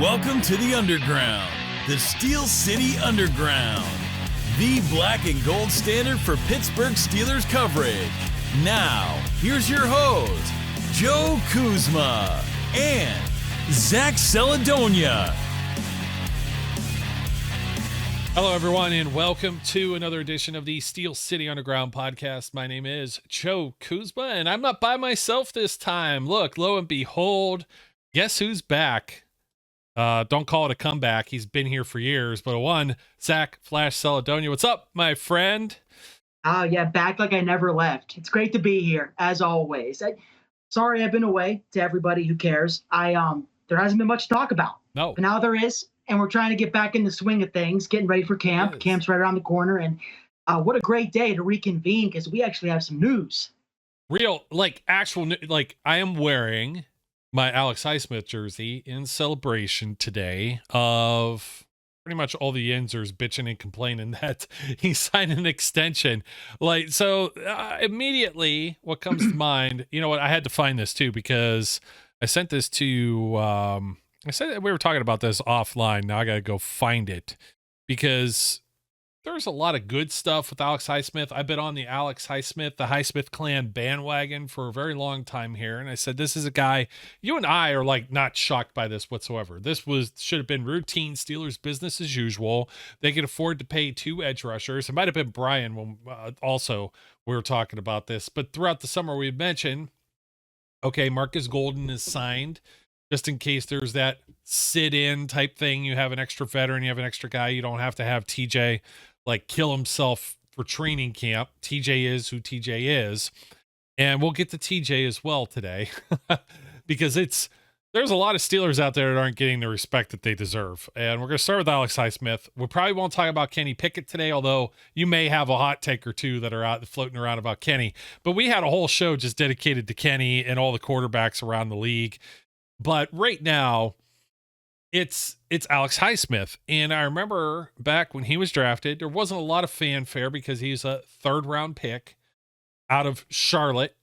Welcome to the Underground, the Steel City Underground, the black and gold standard for Pittsburgh Steelers coverage. Now, here's your host, Joe Kuzma and Zach Celadonia. Hello, everyone, and welcome to another edition of the Steel City Underground podcast. My name is Joe Kuzma, and I'm not by myself this time. Look, lo and behold, guess who's back? Don't call it a comeback. He's been here for years, but Zach Flash Celadonia. What's up, my friend? Oh, yeah, back like I never left. It's great to be here, as always. Sorry I've been away to everybody who cares. There hasn't been much to talk about. No. But now there is, and we're trying to get back in the swing of things, getting ready for camp. Yes. Camp's right around the corner, and what a great day to reconvene because we actually have some news. Real, I am wearing my Alex Highsmith jersey in celebration today of pretty much all the Yinzers bitching and complaining that he signed an extension. Immediately what comes to mind, you know what, I had to find this too, because I sent this to, I said we were talking about this offline. Now I got to go find it because there's a lot of good stuff with Alex Highsmith. I've been on the Alex Highsmith, the Highsmith clan bandwagon for a very long time here. And I said, this is a guy, you and I are like not shocked by this whatsoever. This should have been routine Steelers business as usual. They could afford to pay 2 edge rushers. It might've been Brian when also we were talking about this, but throughout the summer we had mentioned, okay, Marcus Golden is signed just in case there's that sit-in type thing. You have an extra veteran, you have an extra guy. You don't have to have TJ kill himself for training camp. TJ is who TJ is. And we'll get to TJ as well today because there's a lot of Steelers out there that aren't getting the respect that they deserve. And we're going to start with Alex Highsmith. We probably won't talk about Kenny Pickett today, although you may have a hot take or two that are out floating around about Kenny. But we had a whole show just dedicated to Kenny and all the quarterbacks around the league. But right now, it's Alex Highsmith. And I remember back when he was drafted, there wasn't a lot of fanfare because he's a 3rd round pick out of Charlotte.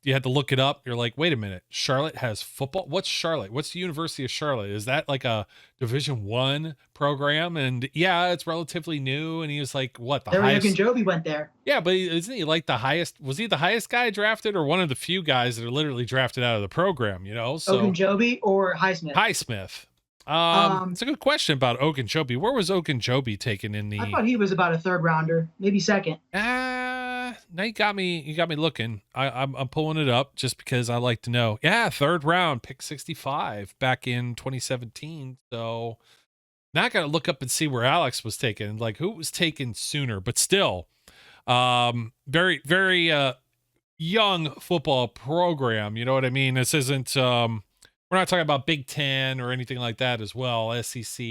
You had to look it up. You're like, wait a minute, Charlotte has football? What's Charlotte? What's the University of Charlotte? Is that like a Division I program? And yeah, it's relatively new. And he was like, what, the highest? Ogunjobi went there. Yeah, but isn't he like the highest? Was he the highest guy drafted or one of the few guys that are literally drafted out of the program, you know? So Ogunjobi or Highsmith? Highsmith. It's a good question about Ogunjobi. Where was Ogunjobi taken in the? I thought he was about a 3rd rounder, maybe 2nd. Now you got me looking. I'm pulling it up just because I like to know. Yeah, 3rd round, pick 65 back in 2017. So now I got to look up and see where Alex was taken, like who was taken sooner. But still, very very young football program. You know what I mean? This isn't. We're not talking about Big Ten or anything like that as well. SEC,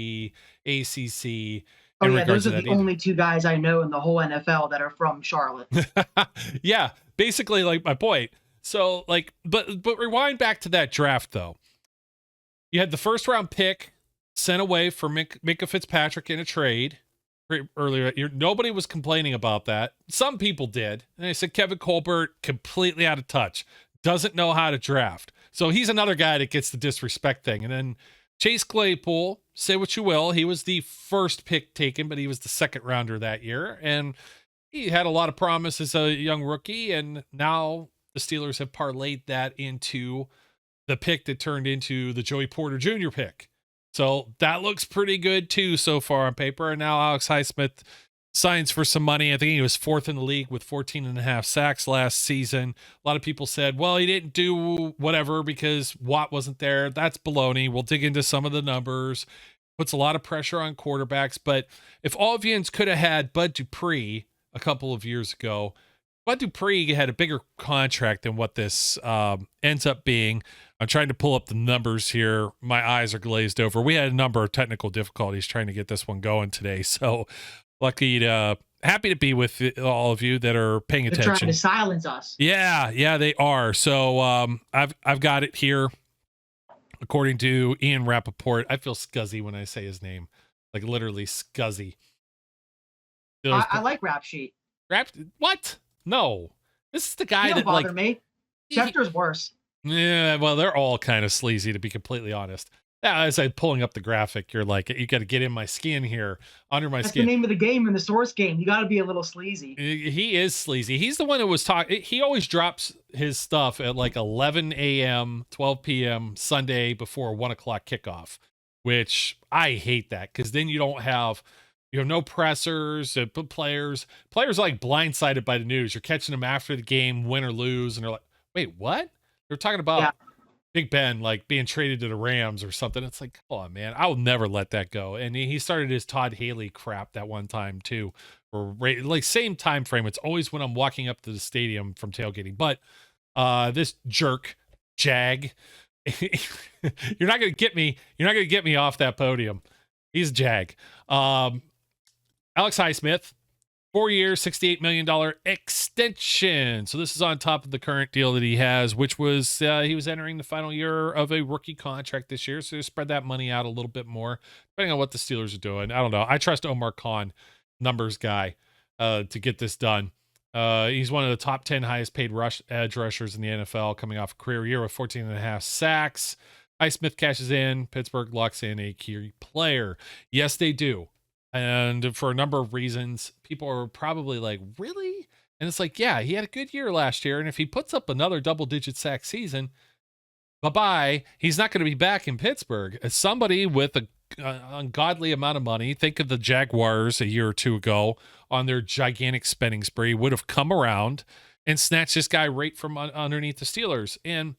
ACC. Oh yeah, those are the only 2 guys I know in the whole NFL that are from Charlotte. Yeah, basically like my point. So but rewind back to that draft though. You had the 1st round pick sent away for Minkah Fitzpatrick in a trade earlier. Nobody was complaining about that. Some people did. And they said Kevin Colbert completely out of touch. Doesn't know how to draft. So he's another guy that gets the disrespect thing. And then Chase Claypool, say what you will, he was the 1st pick taken, but he was the 2nd rounder that year. And he had a lot of promise as a young rookie. And now the Steelers have parlayed that into the pick that turned into the Joey Porter Jr. pick. So that looks pretty good too so far on paper. And now Alex Highsmith signs for some money. I think he was 4th in the league with 14.5 sacks last season. A lot of people said, well, he didn't do whatever because Watt wasn't there. That's baloney. We'll dig into some of the numbers. Puts a lot of pressure on quarterbacks. But if all Vians could have had Bud Dupree a couple of years ago, Bud Dupree had a bigger contract than what this ends up being. I'm trying to pull up the numbers here. My eyes are glazed over. We had a number of technical difficulties trying to get this one going today. So happy to be with all of you that are paying attention. They're trying to silence us. Yeah, they are. So I've got it here. According to Ian Rappaport, I feel scuzzy when I say his name, like literally scuzzy. I like Rap Sheet. What? No, this is the guy He that don't bother me. Schefter's worse. Yeah, well, they're all kind of sleazy to be completely honest. As I'm pulling up the graphic, you're like, you got to get in my skin here, under my That's skin. the name of the game in the Source game. You got to be a little sleazy. He is sleazy. He's the one who was talking. He always drops his stuff at like 11 a.m., 12 p.m. Sunday before 1 o'clock kickoff, which I hate that because then you have no pressers. Players are like blindsided by the news. You're catching them after the game, win or lose, and they're like, wait, what? They're talking about Big Ben like being traded to the Rams or something. It's like, come on, man, I will never let that go. And he started his Todd Haley crap that one time too, or like same time frame. It's always when I'm walking up to the stadium from tailgating. But this jerk Jag, you're not gonna get me. You're not gonna get me off that podium. He's a Jag. Alex Highsmith. 4 years, $68 million extension. So this is on top of the current deal that he has, which was he was entering the final year of a rookie contract this year. So spread that money out a little bit more, depending on what the Steelers are doing. I don't know. I trust Omar Khan, numbers guy, to get this done. He's one of the top 10 highest paid edge rushers in the NFL, coming off a career year with 14.5 sacks. Highsmith cashes in. Pittsburgh locks in a key player. Yes, they do. And for a number of reasons, people are probably like, really? And it's like, yeah, he had a good year last year. And if he puts up another double-digit sack season, bye-bye. He's not going to be back in Pittsburgh. As somebody with an ungodly amount of money, think of the Jaguars a year or two ago on their gigantic spending spree, would have come around and snatched this guy right from underneath the Steelers. And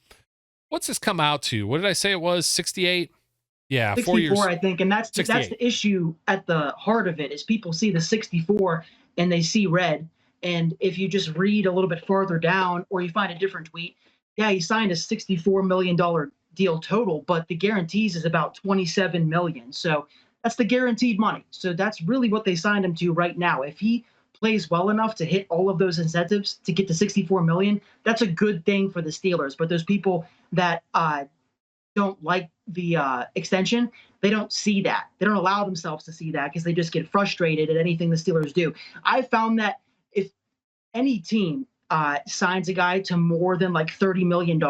what's this come out to? What did I say it was? 68? Yeah, 64, 4 years. I think, and that's the issue at the heart of it is people see the 64 and they see red. And if you just read a little bit further down or you find a different tweet, yeah, he signed a $64 million deal total, but the guarantees is about $27 million. So that's the guaranteed money. So that's really what they signed him to right now. If he plays well enough to hit all of those incentives to get to $64 million, that's a good thing for the Steelers. But those people that don't like the extension, they don't see that. They don't allow themselves to see that because they just get frustrated at anything the Steelers do. I found that if any team signs a guy to more than like $30 million,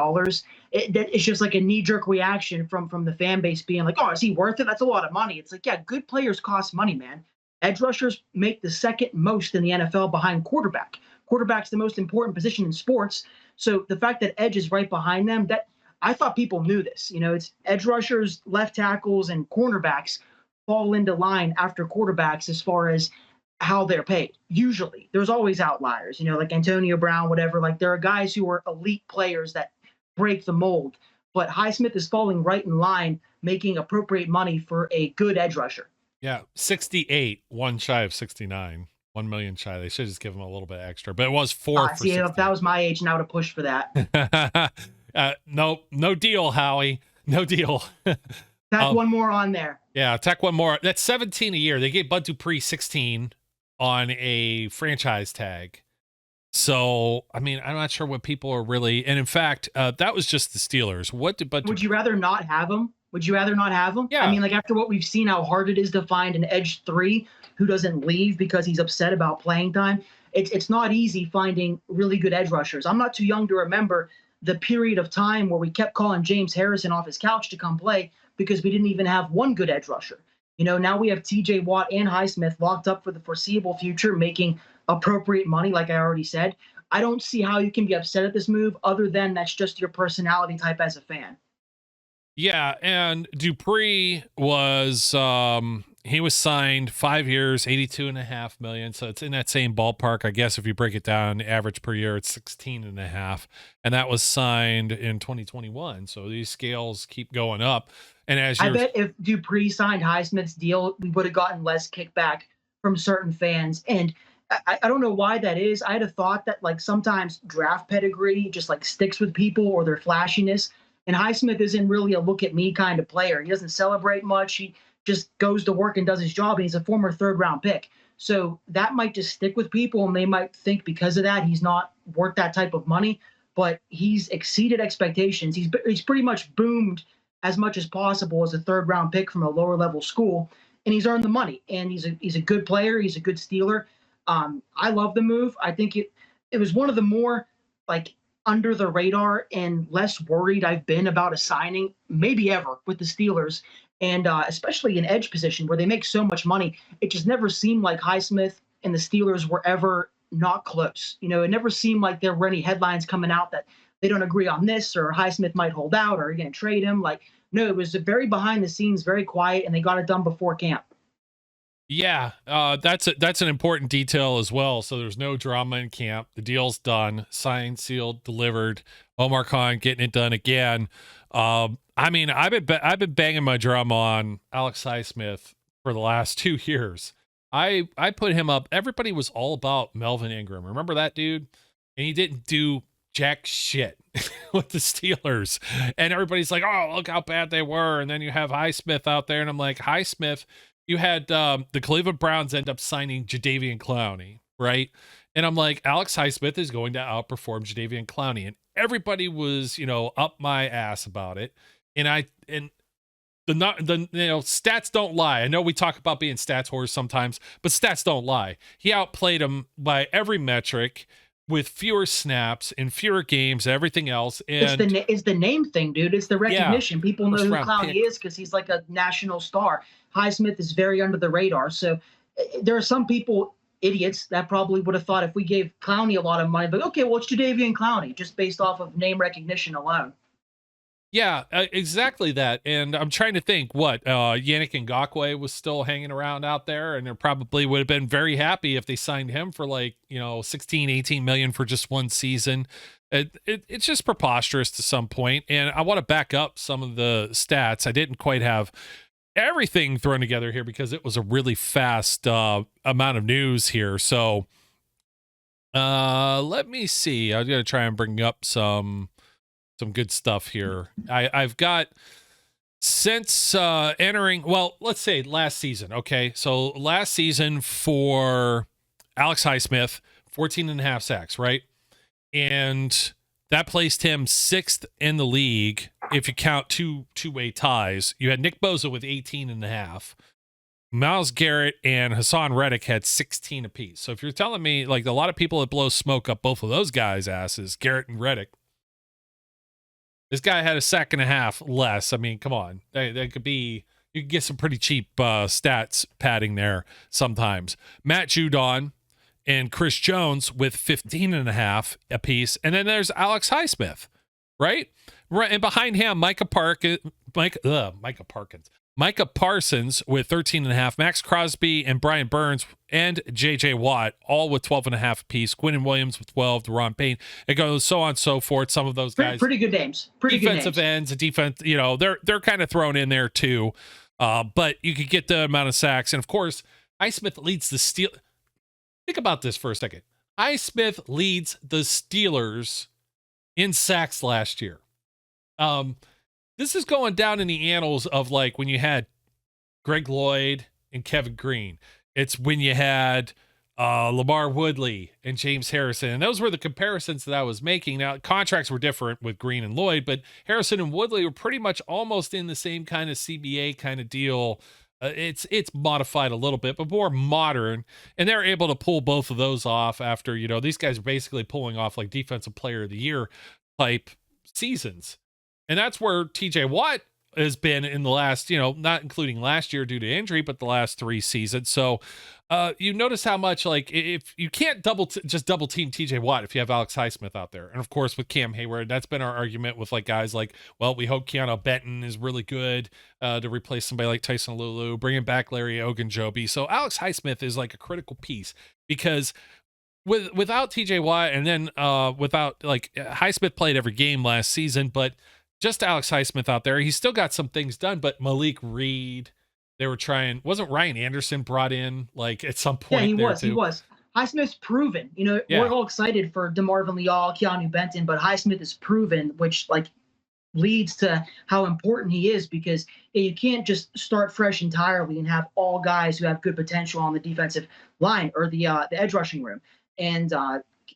it's just like a knee-jerk reaction from the fan base being like, oh, is he worth it? That's a lot of money. It's like, yeah, good players cost money, man. Edge rushers make the second most in the NFL behind quarterback. Quarterback's the most important position in sports. So the fact that edge is right behind them, that I thought people knew this. You know, it's edge rushers, left tackles, and cornerbacks fall into line after quarterbacks as far as how they're paid. Usually, there's always outliers, you know, like Antonio Brown, whatever. Like there are guys who are elite players that break the mold. But Highsmith is falling right in line, making appropriate money for a good edge rusher. Yeah, 68, one shy of 69. 1 million shy. They should just give him a little bit extra, but it was four. See, if that was my age, now to push for that. No deal, Howie. No deal. Tack one more on there. Yeah, tack one more. That's 17 a year. They gave Bud Dupree 16 on a franchise tag. So, I mean, I'm not sure what people are really. And in fact, that was just the Steelers. What did Bud? Would you rather not have him? Would you rather not have him? Yeah. I mean, like after what we've seen, how hard it is to find an edge 3 who doesn't leave because he's upset about playing time. It's not easy finding really good edge rushers. I'm not too young to remember the period of time where we kept calling James Harrison off his couch to come play because we didn't even have one good edge rusher. You know, now we have TJ Watt and Highsmith locked up for the foreseeable future, making appropriate money, like I already said. I don't see how you can be upset at this move other than that's just your personality type as a fan. Yeah, and Dupree was he was signed 5 years, $82.5 million. So it's in that same ballpark. I guess if you break it down, average per year, it's 16.5. And that was signed in 2021. So these scales keep going up. And as I bet if Dupree signed Highsmith's deal, we would have gotten less kickback from certain fans. And I don't know why that is. I had a thought that like sometimes draft pedigree just like sticks with people or their flashiness. And Highsmith isn't really a look at me kind of player. He doesn't celebrate much. He just goes to work and does his job. And he's a former 3rd round pick. So that might just stick with people. And they might think because of that, he's not worth that type of money. But he's exceeded expectations. He's pretty much boomed as much as possible as a 3rd round pick from a lower level school. And he's earned the money. And he's a good player. He's a good Steeler. I love the move. I think it was one of the more like under the radar and less worried I've been about a signing, maybe ever, with the Steelers. And especially in edge position where they make so much money, it just never seemed like Highsmith and the Steelers were ever not close. It never seemed like there were any headlines coming out that they don't agree on this or Highsmith might hold out or again trade him. Like, no, it was very behind the scenes, very quiet, and they got it done before camp. Yeah, that's an important detail as well. So there's no drama in camp. The deal's done, signed, sealed, delivered. Omar Khan getting it done again. I mean, I've been banging my drum on Alex Highsmith for the last 2 years. I put him up. Everybody was all about Melvin Ingram. Remember that dude? And he didn't do jack shit with the Steelers. And everybody's like, oh, look how bad they were. And then you have Highsmith out there, and I'm like, Highsmith. You had the Cleveland Browns end up signing Jadeveon Clowney, right? And I'm like, Alex Highsmith is going to outperform Jadeveon Clowney, and everybody was, up my ass about it. And the stats don't lie. I know we talk about being stats whores sometimes, but stats don't lie. He outplayed him by every metric with fewer snaps and fewer games, everything else. And it's the name thing, dude. It's the recognition. People know who Clowney pick. is because he's like a national star. Highsmith is very under the radar. So there are some people, idiots, that probably would have thought if we gave Clowney a lot of money, but okay, well, it's Jadeveon Clowney, just based off of name recognition alone. Yeah, exactly that. And I'm trying to think Yannick Ngakoue was still hanging around out there, and they probably would have been very happy if they signed him for 16, 18 million for just one season. It's just preposterous to some point. And I want to back up some of the stats. I didn't quite have everything thrown together here because it was a really fast amount of news here. So let me see. I'm going to try and bring up some good stuff here. I've got since entering, let's say last season. Okay. So last season for Alex Highsmith, 14.5 sacks, right? And that placed him 6th in the league. If you count two-way ties, you had Nick Bosa with 18.5. Myles Garrett and Hassan Reddick had 16 apiece. So if you're telling me a lot of people that blow smoke up both of those guys' asses, Garrett and Reddick, this guy had a sack and a half less. I mean, come on. They could be, you could get some pretty cheap stats padding there sometimes. Matt Judon and Chris Jones with 15.5 apiece. And then there's Alex Highsmith, right? And behind him, Micah Parsons with 13.5, Max Crosby and Brian Burns and J.J. Watt, all with 12.5 apiece, Quinnen Williams with 12, Deron Payne. It goes so on and so forth. Some of those guys. Pretty good names. Defensive ends, defense, they're kind of thrown in there too. But you could get the amount of sacks. And of course, Highsmith leads the Steelers. Think about this for a second. Highsmith leads the Steelers in sacks last year. This is going down in the annals of when you had Greg Lloyd and Kevin Green. It's when you had Lamar Woodley and James Harrison. And those were the comparisons that I was making. Now, contracts were different with Green and Lloyd, but Harrison and Woodley were pretty much almost in the same kind of CBA kind of deal. It's modified a little bit, but more modern. And they're able to pull both of those off after, these guys are basically pulling off Defensive Player of the Year type seasons. And that's where TJ Watt has been in the last, not including last year due to injury, but the last 3 seasons. So you notice how much if you can't just double team TJ Watt if you have Alex Highsmith out there. And of course with Cam Hayward, that's been our argument with guys we hope Keanu Benton is really good to replace somebody like Tyson Lulu, bringing back Larry Ogunjobi. So Alex Highsmith is a critical piece because without TJ Watt and then without Highsmith played every game last season, but just Alex Highsmith out there. He's still got some things done, but Malik Reed, they were trying. Wasn't Ryan Anderson brought in at some point? Yeah, he was. Highsmith's proven. We're all excited for DeMarvin Leal, Keanu Benton, but Highsmith is proven, which leads to how important he is because you can't just start fresh entirely and have all guys who have good potential on the defensive line or the edge rushing room. And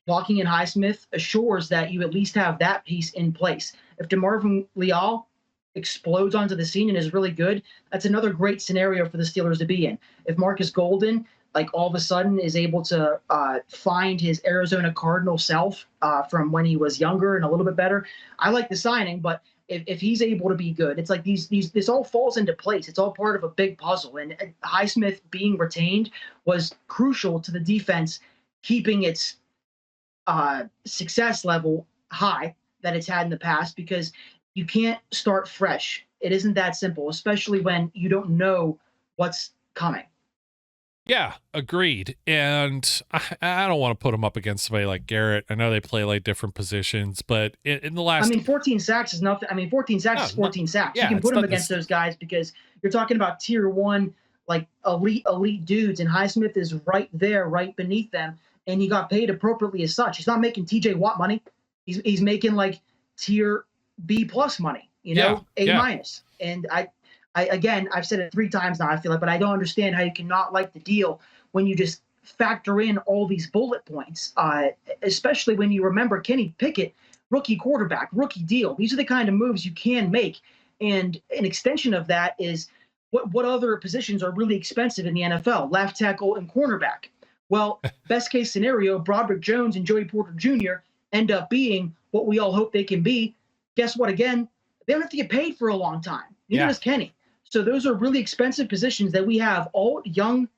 locking in Highsmith assures that you at least have that piece in place. If DeMarvin Leal explodes onto the scene and is really good, that's another great scenario for the Steelers to be in. If Marcus Golden like all of a sudden is able to find his Arizona Cardinal self from when he was younger and a little bit better. I like the signing, but if he's able to be good, it's like this all falls into place. It's all part of a big puzzle. And Highsmith being retained was crucial to the defense keeping its success level high that it's had in the past, because you can't start fresh. It isn't that simple, especially when you don't know what's coming. Yeah, agreed. And I don't want to put him up against somebody like Garrett. I know they play like different positions, but in the last, 14 sacks is nothing. 14 sacks is 14 sacks. Yeah, you can put him against those guys because you're talking about tier one, like elite dudes, and Highsmith is right there, right beneath them, and he got paid appropriately as such. He's not making TJ Watt money. He's making like tier B plus money, A minus. And again, I've said it 3 times now, I feel like, but I don't understand how you cannot like the deal when you just factor in all these bullet points, especially when you remember Kenny Pickett, rookie quarterback, rookie deal. These are the kind of moves you can make. And an extension of that is what other positions are really expensive in the NFL? Left tackle and cornerback. Well, best case scenario, Broderick Jones and Joey Porter Jr. end up being what we all hope they can be. Guess what? Again, they don't have to get paid for a long time. Neither does Kenny. So those are really expensive positions that we have, all young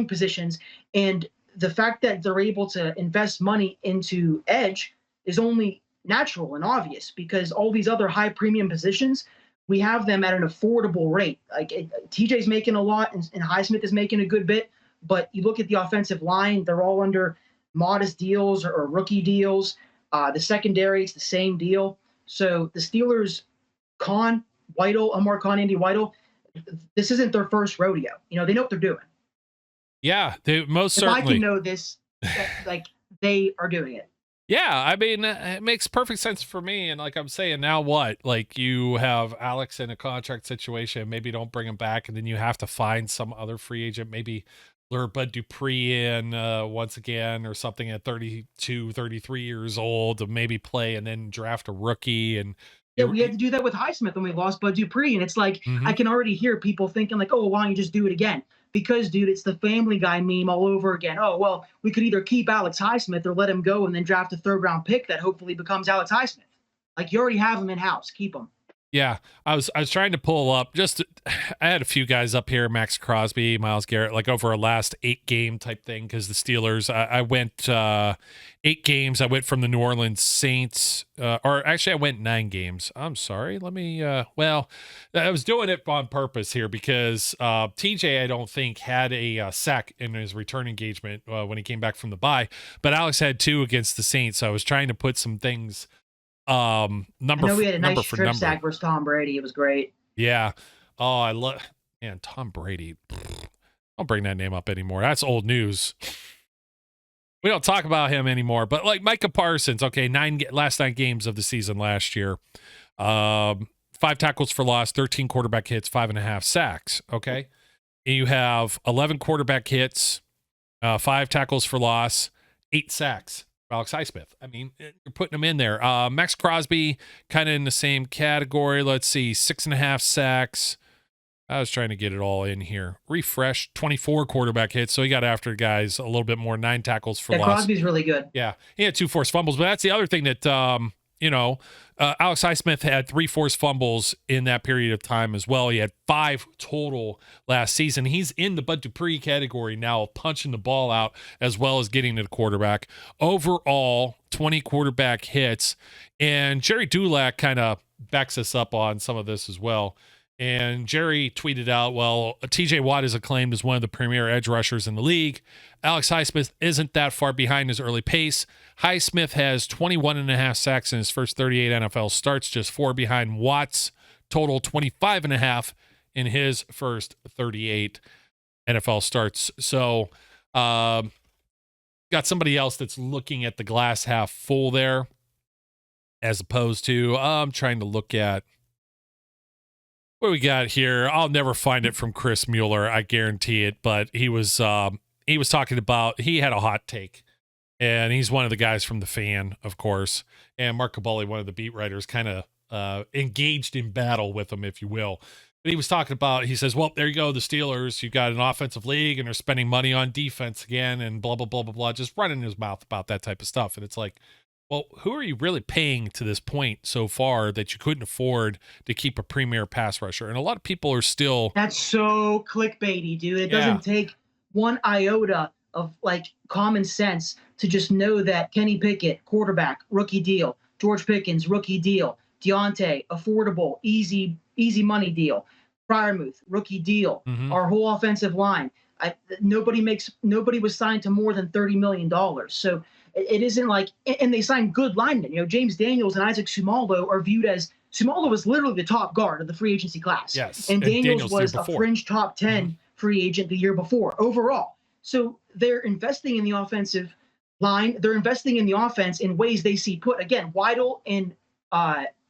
positions. And the fact that they're able to invest money into edge is only natural and obvious, because all these other high premium positions, we have them at an affordable rate. Like TJ's making a lot and Highsmith is making a good bit, but you look at the offensive line, they're all under modest deals or rookie deals. The secondary, it's the same deal. So the Steelers, Amar Khan, Andy Weidel, this isn't their first rodeo. They know what they're doing. Yeah, they most certainly. If I can know this, like they are doing it. Yeah, I mean, it makes perfect sense for me. And like I'm saying, now what? Like you have Alex in a contract situation, maybe don't bring him back, and then you have to find some other free agent, maybe lure Bud Dupree in once again or something at 32, 33 years old to maybe play, and then draft a rookie. And yeah, we had to do that with Highsmith when we lost Bud Dupree. And it's like, I can already hear people thinking like, oh, why don't you just do it again? Because, dude, it's the Family Guy meme all over again. Oh, well, we could either keep Alex Highsmith or let him go and then draft a 3rd-round pick that hopefully becomes Alex Highsmith. Like, you already have him in-house. Keep him. Yeah, I was trying to pull up I had a few guys up here, Max Crosby, Myles Garrett, like over a last 8-game type thing, because the Steelers, I went 8 games. I went from the New Orleans Saints, or actually I went 9 games. I'm sorry. Let me, I was doing it on purpose here because TJ, I don't think, had a sack in his return engagement when he came back from the bye, but Alex had 2 against the Saints, so I was trying to put some things we had a nice strip sack versus Tom Brady. It was great. Yeah. Oh, I love Tom Brady. Don't bring that name up anymore. That's old news. We don't talk about him anymore. But like Micah Parsons, okay, last 9 games of the season last year, 5 tackles for loss, 13 quarterback hits, 5.5 sacks. Okay, and you have 11 quarterback hits, 5 tackles for loss, 8 sacks. Alex Highsmith. I mean, you're putting him in there. Max Crosby, kind of in the same category. Let's see, 6.5 sacks. I was trying to get it all in here. Refresh, 24 quarterback hits. So he got after guys a little bit more, 9 tackles for loss. Crosby's really good. Yeah, he had 2 forced fumbles, but that's the other thing that Alex Highsmith had 3 forced fumbles in that period of time as well. He had 5 total last season. He's in the Bud Dupree category now, punching the ball out as well as getting to the quarterback. Overall, 20 quarterback hits. And Jerry Dulac kind of backs us up on some of this as well. And Jerry tweeted out, well, TJ Watt is acclaimed as one of the premier edge rushers in the league. Alex Highsmith isn't that far behind his early pace. Highsmith has 21.5 sacks in his first 38 NFL starts, just 4 behind Watt's total 25.5 in his first 38 NFL starts. So, got somebody else that's looking at the glass half full there, as opposed to, I'm trying to look at what we got here. I'll never find it from Chris Mueller, I guarantee it. But he was talking about, he had a hot take, and he's one of the guys from The Fan, of course. And Mark Cabulli, one of the beat writers, kind of engaged in battle with him, if you will. But he was talking about, he says, well, there you go, the Steelers, you've got an offensive league and they're spending money on defense again and blah, blah, blah, blah, blah, just running his mouth about that type of stuff. And it's like, well, who are you really paying to this point so far that you couldn't afford to keep a premier pass rusher? And a lot of people are still. That's so clickbaity, dude. It doesn't take one iota of like common sense to just know that Kenny Pickett, quarterback, rookie deal, George Pickens, rookie deal, Deontay, affordable, easy money deal, Fryermuth, rookie deal, our whole offensive line. Nobody was signed to more than $30 million. So it isn't like, and they signed good linemen. You know, James Daniels and Isaac Sumaldo are viewed as, Sumaldo was literally the top guard of the free agency class. Yes. And Daniels was a fringe top 10 free agent the year before overall. So they're investing in the offensive line. They're investing in the offense in ways they see put. Again, Weidl and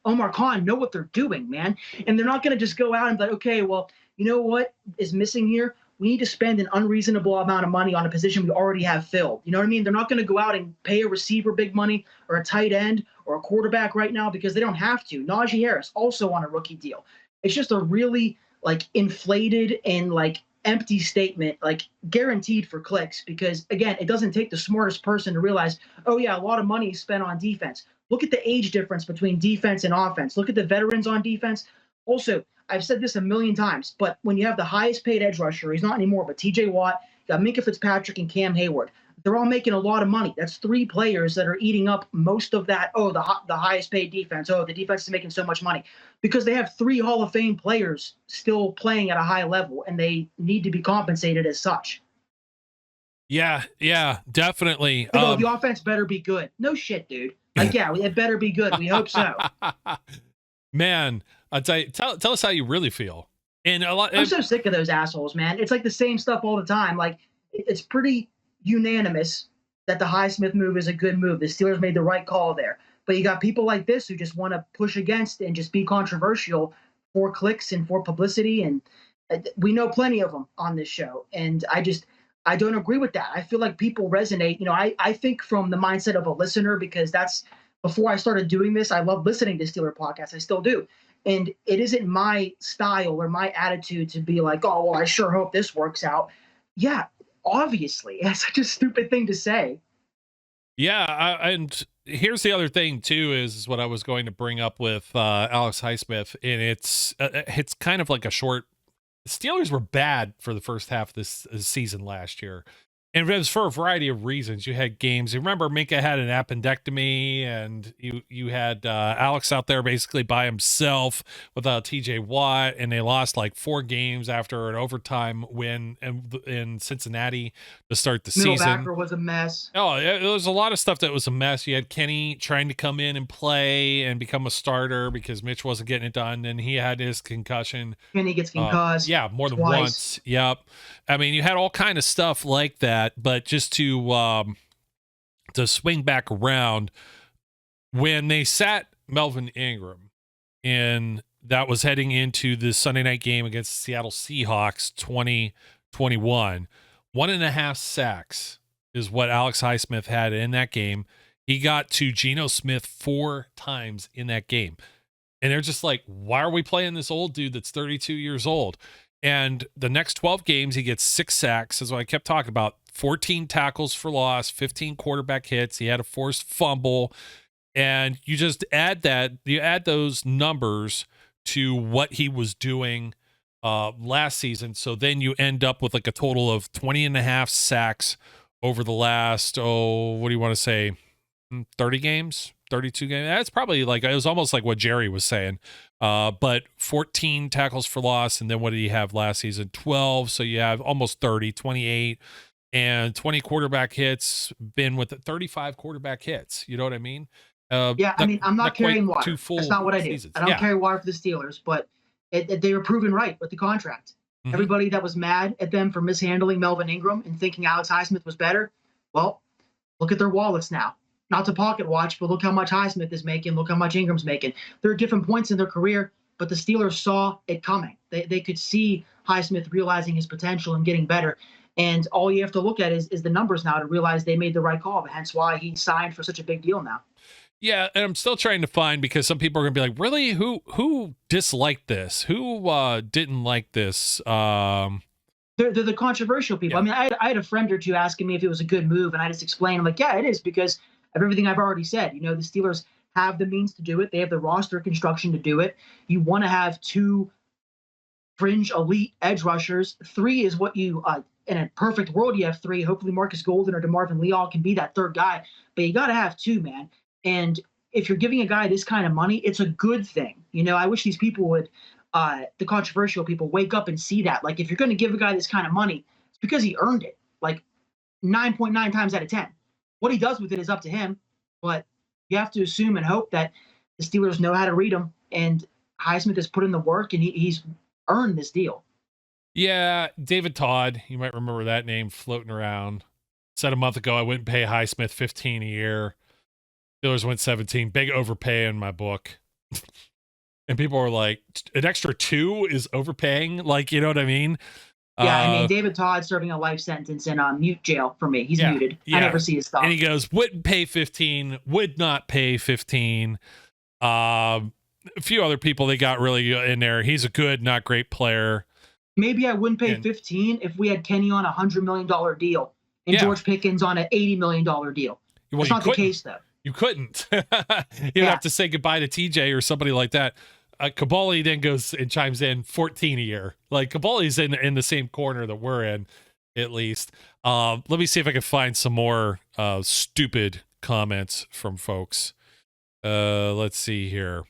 Omar Khan know what they're doing, man. And they're not going to just go out and be like, okay, well, you know what is missing here? We need to spend an unreasonable amount of money on a position we already have filled. You know what I mean? They're not going to go out and pay a receiver big money or a tight end or a quarterback right now because they don't have to. Najee Harris also on a rookie deal. It's just a really like inflated and like empty statement, like guaranteed for clicks, because again, it doesn't take the smartest person to realize, oh yeah, a lot of money is spent on defense. Look at the age difference between defense and offense. Look at the veterans on defense. Also, I've said this a million times, but when you have the highest paid edge rusher, he's not anymore, but TJ Watt, you got Minkah Fitzpatrick and Cam Hayward. They're all making a lot of money. That's three players that are eating up most of that. Oh, the highest paid defense. Oh, the defense is making so much money because they have three Hall of Fame players still playing at a high level, and they need to be compensated as such. Yeah, definitely. The offense better be good. No shit, dude. Like, yeah, it better be good. We hope so. Man, I'd say, tell us how you really feel. And I'm so sick of those assholes, man. It's like the same stuff all the time. Like, it's pretty unanimous that the Highsmith move is a good move. The Steelers made the right call there. But you got people like this who just want to push against and just be controversial for clicks and for publicity. And we know plenty of them on this show. And I don't agree with that. I feel like people resonate. You know, I think from the mindset of a listener, because that's before I started doing this, I love listening to Steeler podcasts. I still do. And it isn't my style or my attitude to be like, oh, well, I sure hope this works out. Yeah, obviously. That's such a stupid thing to say. Yeah. And here's the other thing, too, is what I was going to bring up with Alex Highsmith. And it's kind of like a short. The Steelers were bad for the first half of this season last year. And it was for a variety of reasons. You had games. You remember Minkah had an appendectomy, and you had Alex out there basically by himself without TJ Watt, and they lost like 4 games after an overtime win in Cincinnati to start the season. Backer was a mess. Oh, there was a lot of stuff that was a mess. You had Kenny trying to come in and play and become a starter because Mitch wasn't getting it done, and he had his concussion. Kenny gets concussed. Yeah, more than once. Yep. I mean, you had all kind of stuff like that. But just to swing back around, when they sat Melvin Ingram, and that was heading into the Sunday night game against the Seattle Seahawks 2021, 1.5 sacks is what Alex Highsmith had in that game. He got to Geno Smith 4 times in that game. And they're just like, why are we playing this old dude that's 32 years old? And the next 12 games, he gets 6 sacks, is what I kept talking about. 14 tackles for loss, 15 quarterback hits. He had a forced fumble. And you just add those numbers to what he was doing last season. So then you end up with like a total of 20.5 sacks over the last, what do you want to say, 30 games? 32 games. That's probably like, it was almost like what Jerry was saying. But 14 tackles for loss. And then what did he have last season? 12. So you have almost 30, 28 and 20 quarterback hits, been with 35 quarterback hits. You know what I mean? Yeah. I mean, I'm not carrying water. That's not what I do. I don't carry water for the Steelers, but they were proven right with the contract. Mm-hmm. Everybody that was mad at them for mishandling Melvin Ingram and thinking Alex Highsmith was better. Well, look at their wallets now. Not to pocket watch, but look how much Highsmith is making. Look how much Ingram's making. There are different points in their career, but the Steelers saw it coming. They could see Highsmith realizing his potential and getting better. And all you have to look at is the numbers now to realize they made the right call. Hence why he signed for such a big deal now. Yeah, and I'm still trying to find, because some people are gonna be like, really, who disliked this? Who didn't like this? They're the controversial people. Yeah. I mean, I had a friend or two asking me if it was a good move, and I just explained, I'm like, yeah, it is, because of everything I've already said. You know, the Steelers have the means to do it. They have the roster construction to do it. You want to have two fringe elite edge rushers. Three is what you, in a perfect world, you have three. Hopefully Marcus Golden or DeMarvin Leal can be that third guy, but you got to have two, man. And if you're giving a guy this kind of money, it's a good thing. You know, I wish these people would, the controversial people, wake up and see that. Like, if you're going to give a guy this kind of money, it's because he earned it. Like 9.9 times out of 10. What he does with it is up to him, but you have to assume and hope that the Steelers know how to read him, and Highsmith has put in the work, and he's earned this deal. Yeah, David Todd, you might remember that name floating around. Said a month ago I wouldn't pay Highsmith $15 a year. Steelers went 17, big overpay in my book. And people were like, an extra 2 is overpaying? Like, you know what I mean? Yeah, I mean, David Todd serving a life sentence in mute jail for me. He's muted. Yeah. I never see his stuff. And he goes, wouldn't pay 15, would not pay 15. A few other people they got really in there. He's a good, not great player. Maybe I wouldn't pay 15 if we had Kenny on a $100 million deal and George Pickens on an $80 million deal. Well, that's not the case, though. You couldn't. You'd have to say goodbye to TJ or somebody like that. Kabali then goes and chimes in 14 a year. Like, Kabali's in the same corner that we're in, at least. Let me see if I can find some more stupid comments from folks. Let's see here.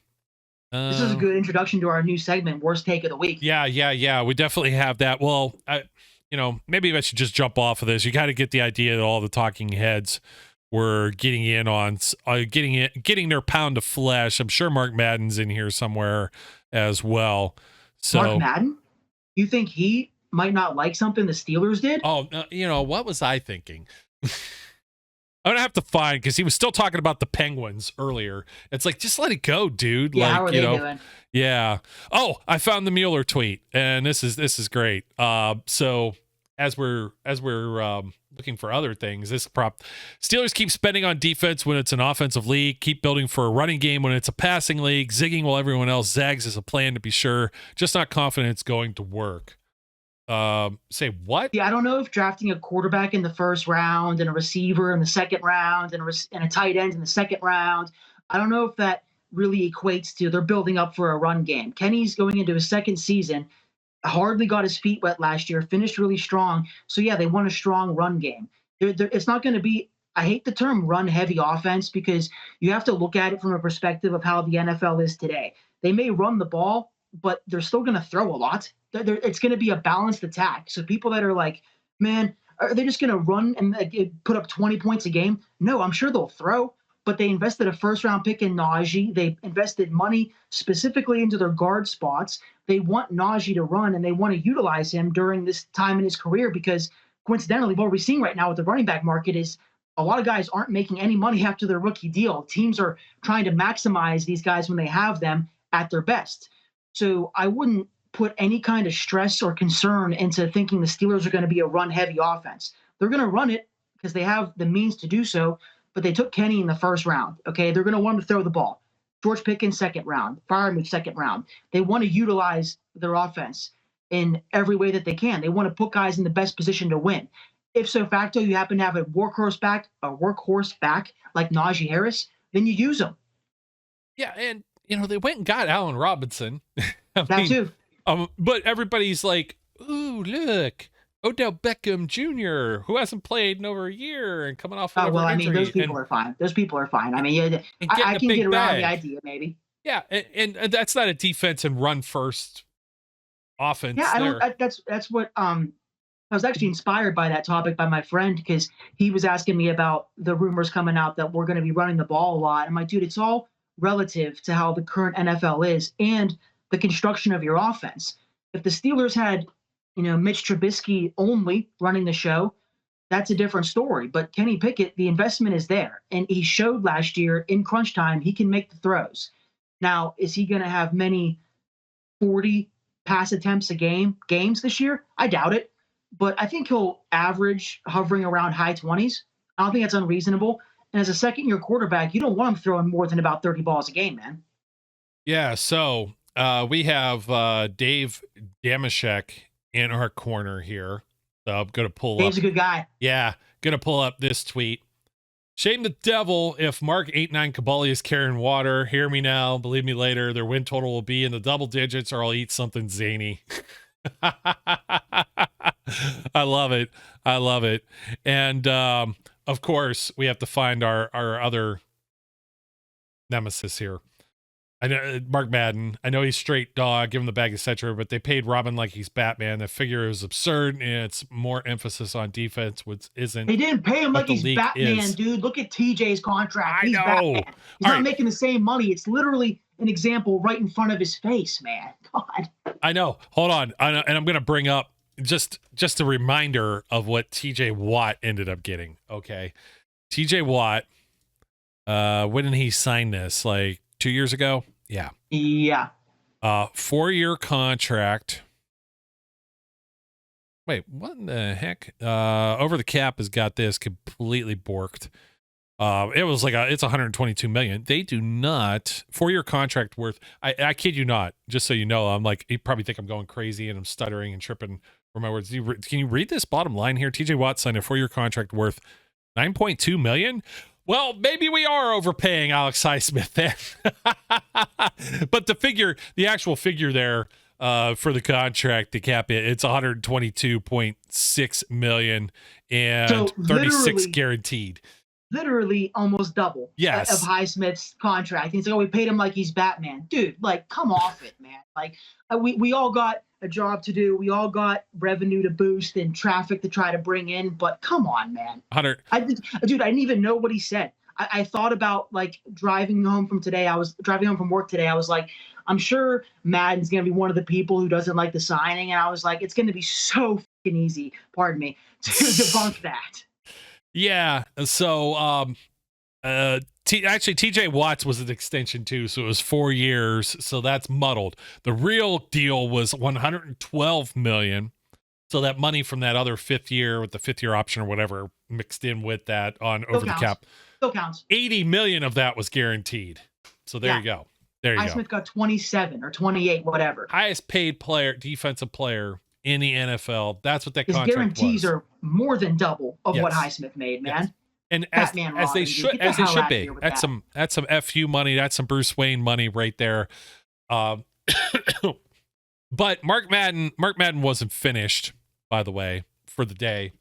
This is a good introduction to our new segment, Worst Take of the Week. Yeah. We definitely have that. Well, maybe I should just jump off of this. You got to get the idea that all the talking heads were getting in on getting their pound of flesh. I'm sure Mark Madden's in here somewhere as well. So Mark Madden? You think he might not like something the Steelers did? Oh, what was I thinking? I'm going to have to find, because he was still talking about the Penguins earlier. It's like, just let it go, dude. Yeah, like, how are they doing? Yeah. Oh, I found the Mueller tweet, and this is great. So as we're looking for other things, this prop, Steelers keep spending on defense when it's an offensive league, keep building for a running game when it's a passing league, zigging while everyone else zags is a plan to be sure, just not confident it's going to work. Say what? Yeah, I don't know if drafting a quarterback in the first round and a receiver in the second round and a tight end in the second round, I don't know if that really equates to they're building up for a run game. Kenny's going into his second season, hardly got his feet wet last year, finished really strong. So yeah, they want a strong run game. It's not going to be, I hate the term run heavy offense, because you have to look at it from a perspective of how the NFL is today. They may run the ball, but they're still going to throw a lot. It's going to be a balanced attack. So people that are like, man, are they just going to run and put up 20 points a game? No, I'm sure they'll throw, but they invested a first-round pick in Najee. They invested money specifically into their guard spots. They want Najee to run, and they want to utilize him during this time in his career, because coincidentally, what we're seeing right now with the running back market is a lot of guys aren't making any money after their rookie deal. Teams are trying to maximize these guys when they have them at their best. So I wouldn't put any kind of stress or concern into thinking the Steelers are going to be a run-heavy offense. They're going to run it because they have the means to do so, but they took Kenny in the first round. Okay, they're going to want him to throw the ball. George Pickens, second round. Freiermuth, second round. They want to utilize their offense in every way that they can. They want to put guys in the best position to win. If so facto you happen to have a workhorse back like Najee Harris, then you use them. Yeah, and they went and got Allen Robinson. That too. But everybody's like, ooh, look, Odell Beckham Jr., who hasn't played in over a year and coming off whatever injury. Those people are fine. Those people are fine. I mean, I can get around the idea, maybe. Yeah, and that's not a defense and run first offense. Yeah, that's what I was actually inspired by that topic by my friend, because he was asking me about the rumors coming out that we're going to be running the ball a lot. I'm like, dude, it's all relative to how the current NFL is and the construction of your offense. If the Steelers had, Mitch Trubisky only running the show, that's a different story. But Kenny Pickett, the investment is there. And he showed last year in crunch time, he can make the throws. Now, is he going to have many 40 pass attempts a games this year? I doubt it. But I think he'll average hovering around high 20s. I don't think that's unreasonable. And as a second-year quarterback, you don't want him throwing more than about 30 balls a game, man. Yeah, so we have Dave Damashek in our corner here. So I'm going to pull Dave's up. a good guy. Yeah, going to pull up this tweet. Shame the devil if Mark 89 Cabali is carrying water. Hear me now. Believe me later. Their win total will be in the double digits or I'll eat something zany. I love it. I love it. And of course, we have to find our other nemesis here. I know Mark Madden. I know he's straight dog, give him the bag, etc. But they paid Robin like he's Batman. The figure is absurd, and it's more emphasis on defense, which isn't. They didn't pay him like he's Batman, dude. Look at TJ's contract. He's Batman. He's not making the same money. It's literally an example right in front of his face, man. God. I know. Hold on, and I'm going to bring up just a reminder of what TJ Watt ended up getting. Okay, TJ Watt. When did he sign this? Like 2 years ago? Yeah. 4-year contract. Wait, what in the heck? Over the Cap has got this completely borked. It was like it's 122 million. They do not 4-year contract worth. I kid you not. Just so you know, I'm like, you probably think I'm going crazy and I'm stuttering and tripping for my words. Can you read this bottom line here? TJ Watt signed a 4-year contract worth 9.2 million. Well, maybe we are overpaying Alex Highsmith then. But the actual figure there for the contract, the cap, it's 122.6 million and so 36 guaranteed. Literally almost double of Highsmith's contract. He's like, oh, we paid him like he's Batman. Dude, like, come off it, man. Like, we all got a job to do. We all got revenue to boost and traffic to try to bring in, but come on, man. 100. I didn't even know what he said. I thought about, like, driving home from work today. I was like, I'm sure Madden's going to be one of the people who doesn't like the signing. And I was like, it's going to be so fucking easy, pardon me, to debunk that. Yeah. So, actually, TJ Watts was an extension too, so it was 4 years. So that's muddled. The real deal was 112 million. So that money from that other 5th year with the 5th year option or whatever mixed in with that on over the cap. Still counts. 80 million of that was guaranteed. So there you go. There you go. Highsmith got 27 or 28, whatever. Highest paid defensive player in the NFL. That's what that contract was. His guarantees are more than double of what Highsmith made, man. Yes. And as they should be. That's some FU money. That's some Bruce Wayne money right there. But Mark Madden wasn't finished, by the way, for the day.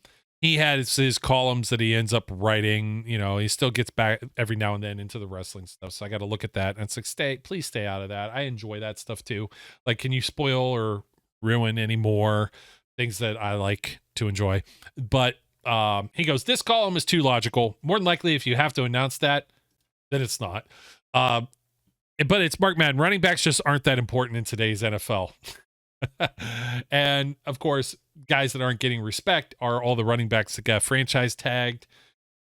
He had his columns that he ends up writing. You know, he still gets back every now and then into the wrestling stuff. So I got to look at that. And it's like, please stay out of that. I enjoy that stuff too. Like, can you spoil or ruin any more things that I like to enjoy? But he goes, this column is too logical. More than likely, if you have to announce that, then it's not. But it's Mark Madden. Running backs just aren't that important in today's NFL. And of course, guys that aren't getting respect are all the running backs that got franchise tagged.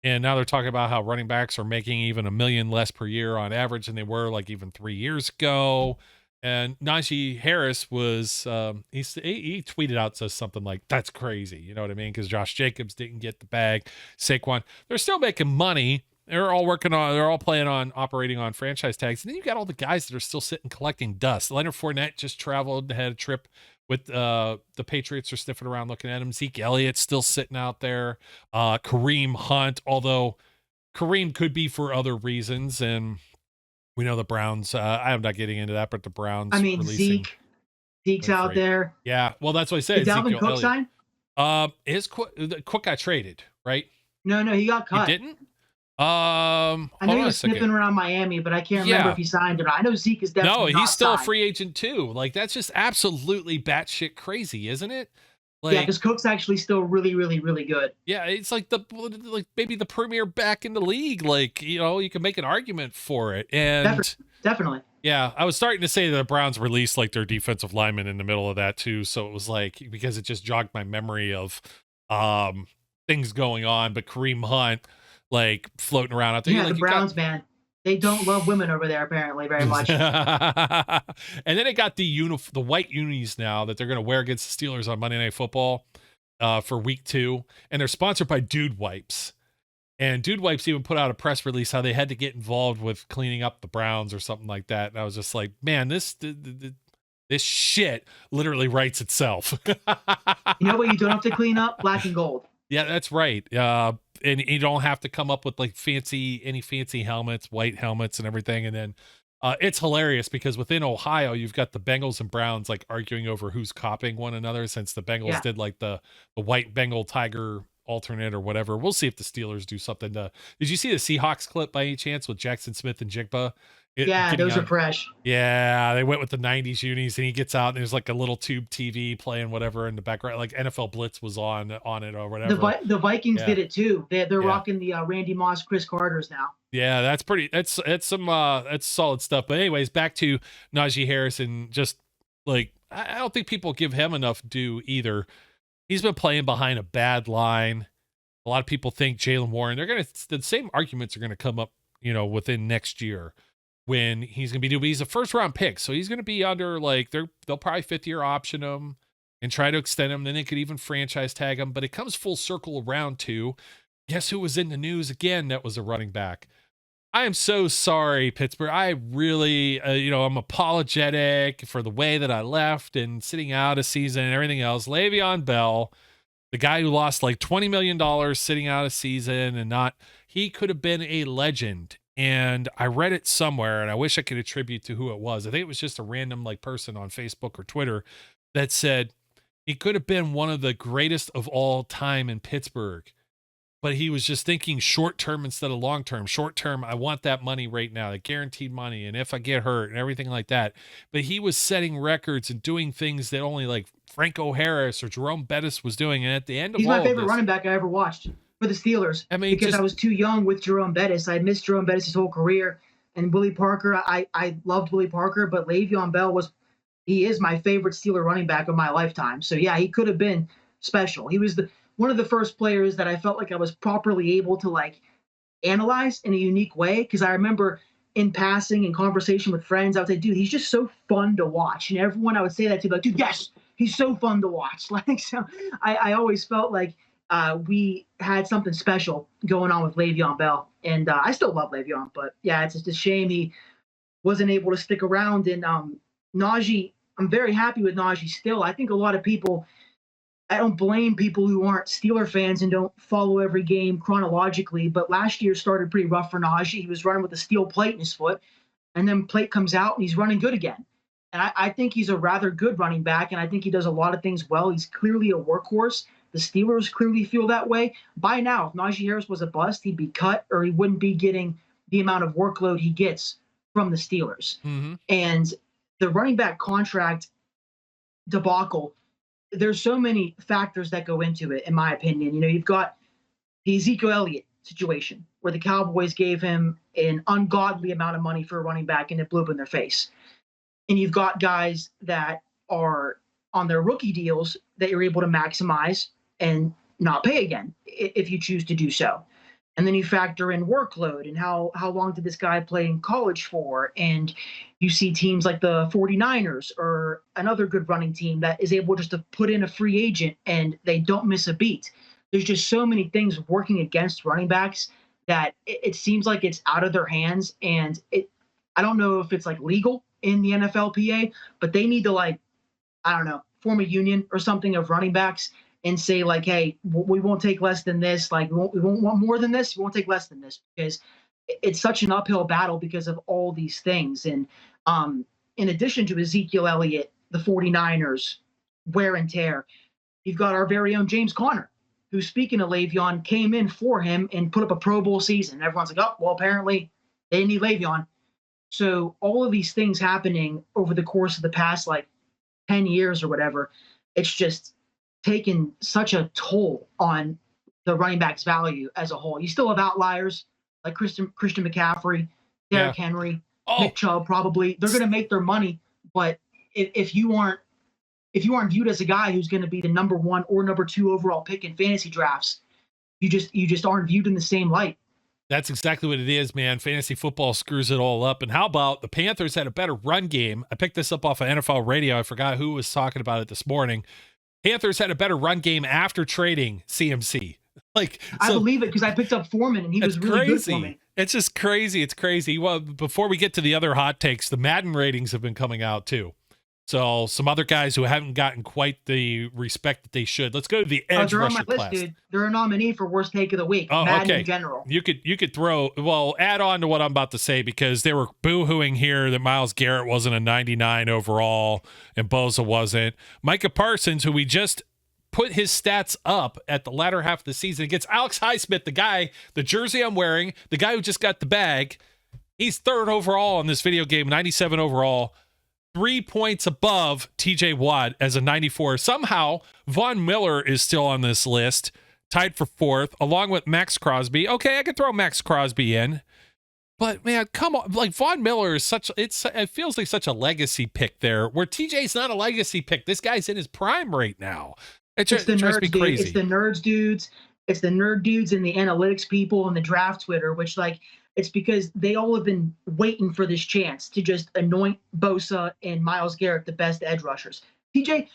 And now they're talking about how running backs are making even $1 million less per year on average than they were like even 3 years ago. And Najee Harris was, he tweeted out, says something like, that's crazy. You know what I mean? Because Josh Jacobs didn't get the bag. Saquon, they're still making money. They're all playing on operating on franchise tags. And then you got all the guys that are still sitting collecting dust. Leonard Fournette just traveled, had a trip with the Patriots are sniffing around looking at him. Zeke Elliott's still sitting out there. Kareem Hunt, although Kareem could be for other reasons. And we know the Browns, I'm not getting into that, but the Browns. I mean, Zeke's out there. Yeah. Well, that's what I said. Did Dalvin Cook sign? Cook got traded, right? No, he got cut. He didn't? I know he was sniffing around Miami, but I can't remember if he signed or not. I know Zeke is definitely he's still a free agent too. Like, that's just absolutely batshit crazy, isn't it? Like, yeah, because Cook's actually still really, really, really good. Yeah, it's like maybe the premier back in the league. Like, you know, you can make an argument for it. And definitely. Yeah, I was starting to say the Browns released like their defensive lineman in the middle of that too. So it was like, because it just jogged my memory of things going on. But Kareem Hunt, like, floating around out there. Yeah, the Browns, man. They don't love women over there, apparently, very much. And then it got the white unis now that they're going to wear against the Steelers on Monday Night Football for week 2. And they're sponsored by Dude Wipes. And Dude Wipes even put out a press release how they had to get involved with cleaning up the Browns or something like that. And I was just like, man, this shit literally writes itself. You know what you don't have to clean up? Black and gold. Yeah, that's right. And you don't have to come up with like any fancy helmets, white helmets and everything. And then it's hilarious because within Ohio, you've got the Bengals and Browns like arguing over who's copying one another, since the Bengals did like the white Bengal tiger alternate or whatever. We'll see if the Steelers do something did you see the Seahawks clip by any chance with Jackson Smith and Jigba? Those are fresh. Yeah, they went with the 90s unis, and he gets out and there's like a little tube TV playing whatever in the background, like NFL Blitz was on it or whatever. The Vikings did it too. They're rocking the Randy Moss, Chris Carters now. Yeah, that's solid stuff. But anyways, back to Najee Harris, and just like I don't think people give him enough due either. He's been playing behind a bad line. A lot of people think Jaylen Warren. The same arguments are gonna come up, within next year when he's gonna be but he's a first round pick, so he's gonna be under like they'll probably 5th-year option him and try to extend him. Then they could even franchise tag him. But it comes full circle around to guess who was in the news again? That was a running back. I am so sorry, Pittsburgh. I really, I'm apologetic for the way that I left and sitting out a season and everything else. Le'Veon Bell, the guy who lost like $20 million sitting out a season he could have been a legend. And I read it somewhere, and I wish I could attribute to who it was. I think it was just a random like person on Facebook or Twitter that said he could have been one of the greatest of all time in Pittsburgh. But he was just thinking short term instead of long term. Short term, I want that money right now, the guaranteed money, and if I get hurt and everything like that. But he was setting records and doing things that only like Franco Harris or Jerome Bettis was doing. And at the end of he's my favorite running back I ever watched for the Steelers. I mean, because I was too young with Jerome Bettis. I missed Jerome Bettis his whole career. And Willie Parker, I loved Willie Parker, but Le'Veon Bell he is my favorite Steeler running back of my lifetime. So yeah, he could have been special. He was one of the first players that I felt like I was properly able to like analyze in a unique way. Cause I remember in passing and conversation with friends, I would say, dude, he's just so fun to watch. And everyone I would say that to, like, dude, yes, he's so fun to watch. Like, so I always felt like we had something special going on with Le'Veon Bell. And I still love Le'Veon, but yeah, it's just a shame he wasn't able to stick around. And Najee, I'm very happy with Najee still. I think a lot of people, I don't blame people who aren't Steeler fans and don't follow every game chronologically, but last year started pretty rough for Najee. He was running with a steel plate in his foot, and then plate comes out and he's running good again. And I think he's a rather good running back, and I think he does a lot of things well. He's clearly a workhorse. The Steelers clearly feel that way. By now, if Najee Harris was a bust, he'd be cut or he wouldn't be getting the amount of workload he gets from the Steelers. Mm-hmm. And the running back contract debacle, there's so many factors that go into it, in my opinion. You've got the Ezekiel Elliott situation where the Cowboys gave him an ungodly amount of money for a running back and it blew up in their face. And you've got guys that are on their rookie deals that you're able to maximize and not pay again if you choose to do so. And then you factor in workload and how long did this guy play in college for? And you see teams like the 49ers or another good running team that is able just to put in a free agent and they don't miss a beat. There's just so many things working against running backs that it seems like it's out of their hands. And I don't know if it's like legal in the NFLPA, but they need to form a union or something of running backs and say like, hey, we won't take less than this. Like we won't want more than this. We won't take less than this, because it's such an uphill battle because of all these things. And in addition to Ezekiel Elliott, the 49ers, wear and tear, you've got our very own James Conner, who, speaking of Le'Veon, came in for him and put up a Pro Bowl season. Everyone's like, oh, well, apparently they didn't need Le'Veon. So all of these things happening over the course of the past 10 years or whatever, it's just taken such a toll on the running back's value as a whole. You still have outliers like Christian McCaffrey, Derrick Henry, Nick Chubb. Probably they're going to make their money, but if you aren't viewed as a guy who's going to be the number 1 or number 2 overall pick in fantasy drafts, you just aren't viewed in the same light. That's exactly what it is, man. Fantasy football screws it all up. And how about the Panthers had a better run game? I picked this up off of NFL radio. I forgot who was talking about it this morning. Panthers had a better run game after trading CMC. Like, I so believe it because I picked up Foreman and he it's was really good for crazy. me. It's just crazy. It's crazy. Well, before we get to the other hot takes, the Madden ratings have been coming out too. So some other guys who haven't gotten quite the respect that they should. Let's go to the edge They're on rusher my list, class. dude. They're a nominee for worst take of the week. Oh, Madden okay. in general. You could throw, well, add on to what I'm about to say, because they were boo-hooing here that Myles Garrett wasn't a 99 overall and Bosa wasn't. Micah Parsons, who we just put his stats up at the latter half of the season against Alex Highsmith, the guy, the jersey I'm wearing, the guy who just got the bag. He's third overall in this video game, 97 overall. 3 points above TJ Watt as a 94. Somehow, Von Miller is still on this list, tied for fourth, along with Max Crosby. Okay, I could throw Max Crosby in. But, man, come on. Like, Von Miller is it feels like such a legacy pick there, where TJ's not a legacy pick. This guy's in his prime right now. It drives me crazy. It's the nerds dudes. It's the nerd dudes and the analytics people and the draft Twitter, which, like, it's because they all have been waiting for this chance to just anoint Bosa and Myles Garrett the best edge rushers. TJ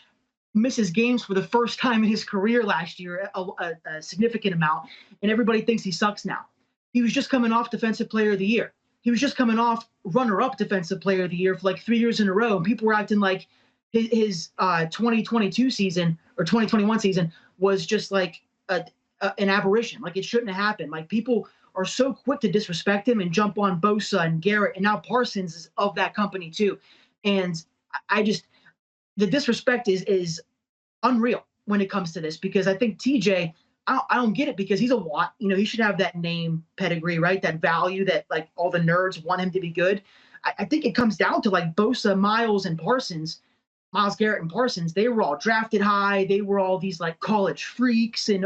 misses games for the first time in his career last year, a significant amount, and everybody thinks he sucks now. He was just coming off Defensive Player of the Year. He was just coming off runner-up Defensive Player of the Year for like 3 years in a row, and people were acting like his 2022 season or 2021 season was just like an aberration. Like, it shouldn't have happened. Like, people are so quick to disrespect him and jump on Bosa and Garrett, and now Parsons is of that company too. And the disrespect is unreal when it comes to this, because I think TJ, I don't get it, because he's a Watt. You know, he should have that name pedigree, right? That value that, like, all the nerds want him to be good. I think it comes down to, like, Bosa, Myles Garrett and Parsons, they were all drafted high. They were all these, like, college freaks, and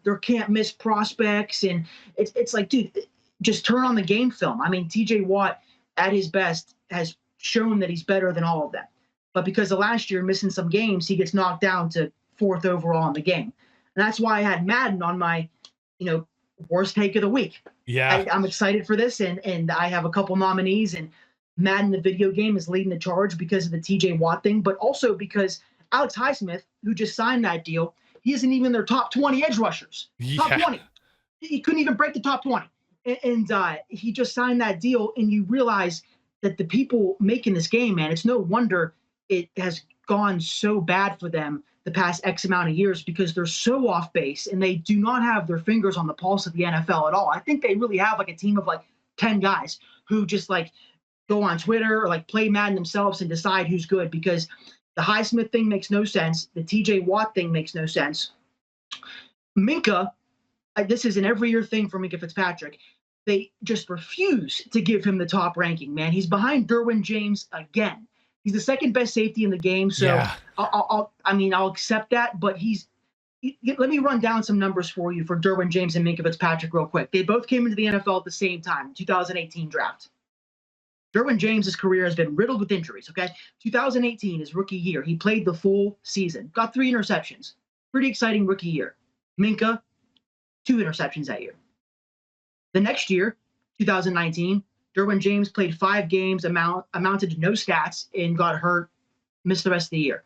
they're can't miss prospects. And it's like, dude, just turn on the game film. I mean, TJ Watt at his best has shown that he's better than all of them. But because of last year missing some games, he gets knocked down to fourth overall in the game. And that's why I had Madden on my, worst take of the week. Yeah. I'm excited for this, and I have a couple nominees, and Madden, the video game, is leading the charge because of the TJ Watt thing, but also because Alex Highsmith, who just signed that deal, he isn't even their top 20 edge rushers. Yeah. Top 20. He couldn't even break the top 20. And he just signed that deal, and you realize that the people making this game, man, it's no wonder it has gone so bad for them the past X amount of years, because they're so off base and they do not have their fingers on the pulse of the NFL at all. I think they really have like a team of like 10 guys who just like go on Twitter or like play Madden themselves and decide who's good, because the Highsmith thing makes no sense. The TJ Watt thing makes no sense. Minka, this is an every year thing for Minka Fitzpatrick. They just refuse to give him the top ranking, man. He's behind Derwin James again. He's the second best safety in the game. So yeah. I'll accept that, but let me run down some numbers for you for Derwin James and Minka Fitzpatrick real quick. They both came into the NFL at the same time, 2018 draft. Derwin James' career has been riddled with injuries, okay? 2018, his rookie year, he played the full season, got 3 interceptions. Pretty exciting rookie year. Minka, 2 interceptions that year. The next year, 2019, Derwin James played 5 games, amounted to no stats, and got hurt, missed the rest of the year.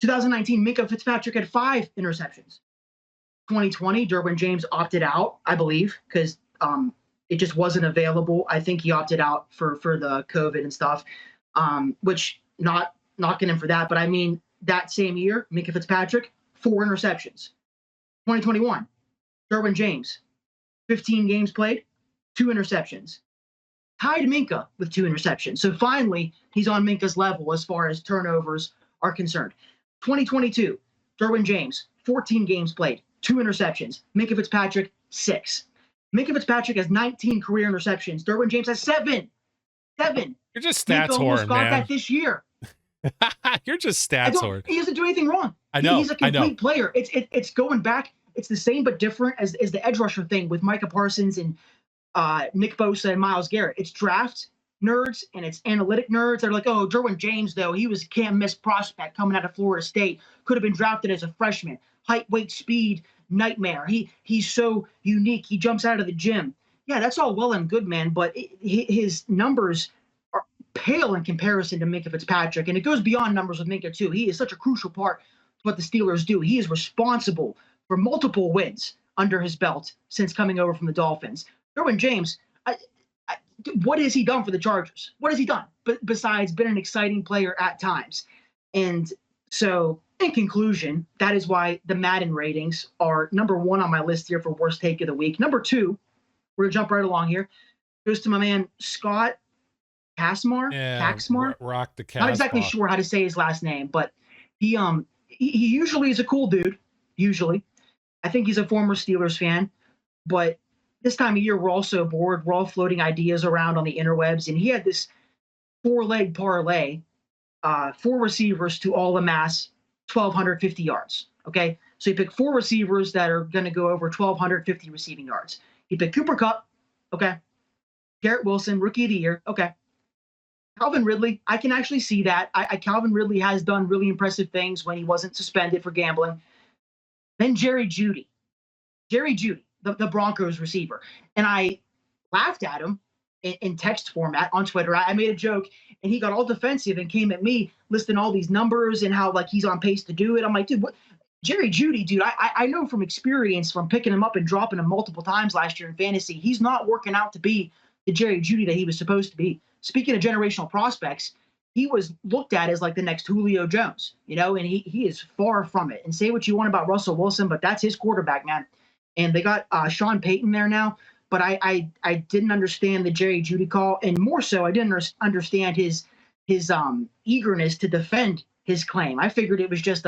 2019, Minka Fitzpatrick had 5 interceptions. 2020, Derwin James opted out, I believe, because it just wasn't available. I think he opted out for the COVID and stuff, which not knocking him for that. But I mean, that same year, Minka Fitzpatrick, 4 interceptions. 2021, Derwin James, 15 games played, 2 interceptions. Tied Minka with 2 interceptions. So finally, he's on Minka's level as far as turnovers are concerned. 2022, Derwin James, 14 games played, 2 interceptions. Minka Fitzpatrick, 6. Minka Fitzpatrick has 19 career interceptions. Derwin James has 7. 7. You're just stats whore, got that this year. You're just stats whore. He doesn't do anything wrong. I know. He's a complete player. It's going back. It's the same but different as the edge rusher thing with Micah Parsons and Nick Bosa and Myles Garrett. It's draft nerds and it's analytic nerds that are like, oh, Derwin James, though, he was a can't-miss prospect coming out of Florida State. Could have been drafted as a freshman. Height, weight, speed, nightmare. He's so unique. He jumps out of the gym. Yeah, that's all well and good, man, but his numbers are pale in comparison to Minka Fitzpatrick, and it goes beyond numbers with Minka, too. He is such a crucial part to what the Steelers do. He is responsible for multiple wins under his belt since coming over from the Dolphins. Derwin James, what has he done for the Chargers? What has he done besides been an exciting player at times? And so, in conclusion, that is why the Madden ratings are number 1 on my list here for worst take of the week. Number 2, we're going to jump right along here, goes to my man Scott Kasmar. Kaxmar? Rock the Casbah. Not exactly sure how to say his last name, but he usually is a cool dude. Usually. I think he's a former Steelers fan, but this time of year, we're all so bored. We're all floating ideas around on the interwebs, and he had this 4-leg parlay, 4 receivers to all amass 1,250 yards. Okay, so he picked 4 receivers that are going to go over 1,250 receiving yards. He picked Cooper Kupp. Okay, Garrett Wilson, rookie of the year. Okay, Calvin Ridley. I can actually see that. Calvin Ridley has done really impressive things when he wasn't suspended for gambling. Then Jerry Jeudy. The Broncos receiver. And I laughed at him in text format on Twitter. I made a joke, and he got all defensive and came at me listing all these numbers and how, like, he's on pace to do it. I'm like, dude, what? Jerry Jeudy, dude, I know from experience from picking him up and dropping him multiple times last year in fantasy, he's not working out to be the Jerry Jeudy that he was supposed to be. Speaking of generational prospects, he was looked at as like the next Julio Jones, and he is far from it. And say what you want about Russell Wilson, but that's his quarterback, man. And they got Sean Payton there now, but I didn't understand the Jerry Jeudy call, and more so, I didn't understand his eagerness to defend his claim. I figured it was just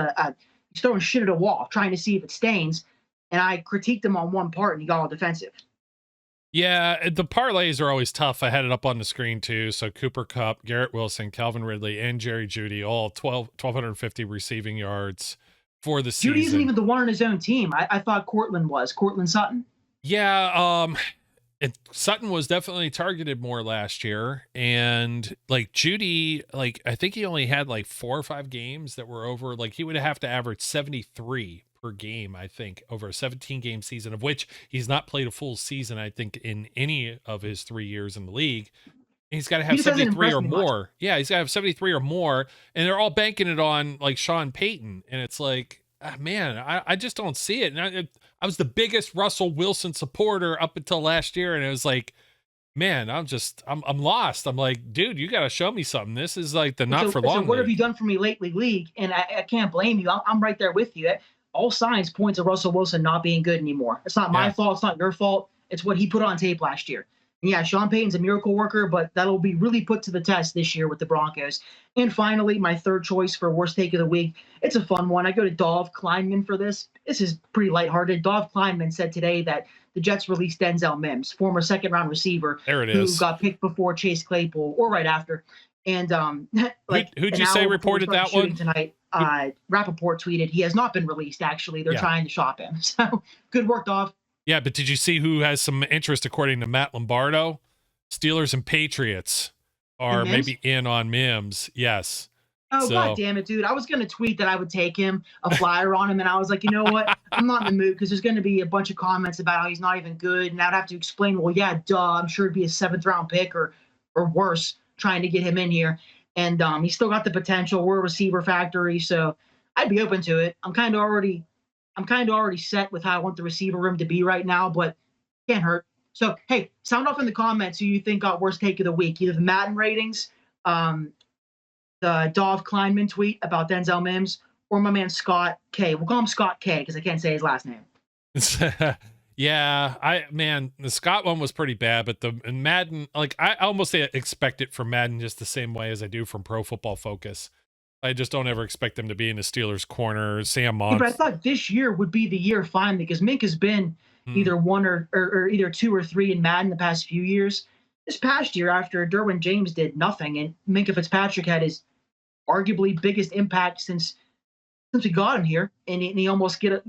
he's throwing shit at a wall, trying to see if it stains, and I critiqued him on one part, and he got all defensive. Yeah, the parlays are always tough. I had it up on the screen too. So Cooper Kupp, Garrett Wilson, Calvin Ridley, and Jerry Jeudy, all 1,250 receiving yards for the season. Jeudy isn't even the one on his own team. I thought Courtland Sutton. Yeah, Sutton was definitely targeted more last year, and like Jeudy, like I think he only had like 4 or 5 games that were over. Like he would have to average 73 per game, I think, over a 17-game season, of which he's not played a full season, I think, in any of his 3 years in the league. He's got to have 73 or more. Much. Yeah, he's got to have 73 or more, and they're all banking it on like Sean Payton, and it's like, man, I just don't see it. And I was the biggest Russell Wilson supporter up until last year, and it was like, man, I'm lost. I'm like, dude, you got to show me something. This is like the not for long. So what have you done for me lately, league? And I can't blame you. I'm right there with you. All signs point to Russell Wilson not being good anymore. It's not my fault. It's not your fault. It's what he put on tape last year. And yeah, Sean Payton's a miracle worker, but that'll be really put to the test this year with the Broncos. And finally, my third choice for worst take of the week. It's a fun one. I go to Dov Kleinman for this. This is pretty lighthearted. Dov Kleinman said today that the Jets released Denzel Mims, former second-round receiver, who got picked before Chase Claypool or right after. And who'd you say reported that one tonight? Rappaport tweeted he has not been released. Actually, they're trying to shop him. So good work, Dov. Yeah, but did you see who has some interest, according to Matt Lombardo? Steelers and Patriots are maybe in on Mims. Yes. Oh, God damn it, dude. I was going to tweet that I would take him, a flyer on him, and I was like, you know what? I'm not in the mood because there's going to be a bunch of comments about how he's not even good, and I'd have to explain, well, yeah, duh, I'm sure it'd be a 7th-round pick or worse trying to get him in here. And he's still got the potential. We're a receiver factory, so I'd be open to it. I'm kind of already set with how I want the receiver room to be right now, but can't hurt. So, hey, sound off in the comments who you think got worst take of the week. Either the Madden ratings, the Dov Kleinman tweet about Denzel Mims, or my man Scott K. We'll call him Scott K because I can't say his last name. Yeah, the Scott one was pretty bad, but the Madden, like I almost expect it from Madden just the same way as I do from Pro Football Focus. I just don't ever expect them to be in the Steelers' corner. Sam Monson. Yeah, but I thought this year would be the year finally because Mink has been either 1 or either 2 or 3 in Madden the past few years. This past year, after Derwin James did nothing, and Minkah Fitzpatrick had his arguably biggest impact since we got him here, and he almost got